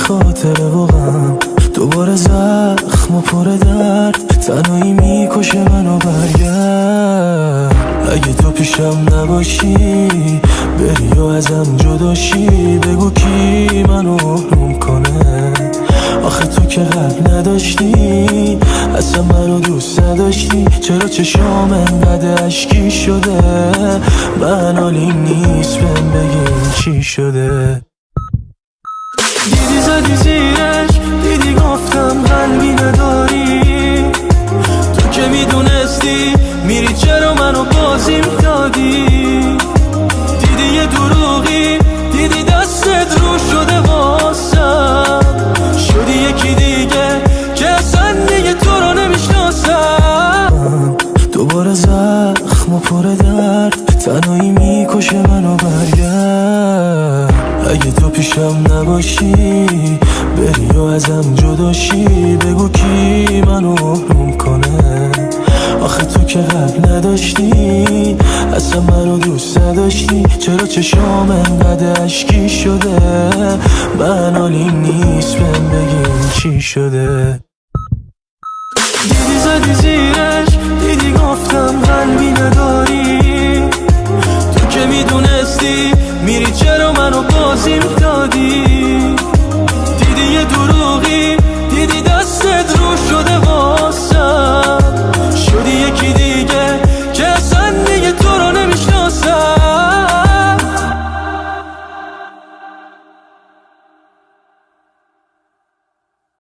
خاطره و غم، دوباره زخم و پر درد، تنهایی میکشه منو. برگرد اگه تو پیشم نباشی، بری و ازم جداشی، بگو کی منو آروم کنه. آخه تو که قلب نداشتی، اصلا منو دوست نداشتی، چرا چشام انقدر اشکی شده؟ من حالیم نیست بهم بگین چی شده. دیدی زدی زیرش، دیدی گفتم قلبی نداری، تو که میدونستی میری چرا منو بازیم دادی. دیدی یه دروغی، دیدی دستت رو شده واسم، شدی یکی دیگه که اصلا دیگه تو رو نمیشناسم. دوباره زخم و پر درد، تنهایی میکشه منو. برگرد اگه تو پیشم نباشی، بری و ازم جداشی، بگو کی منو آروم کنه. آخه تو که قلب نداشتی، اصلا منو دوست نداشتی، چرا چشام انقدر اشکی شده؟ من حالیم نیست بهم بگین چی شده. دیدی زدی زیرش، دیدی گفتم قلبی نداری، تو که میدونستی میری چرا منو بازیم دادی.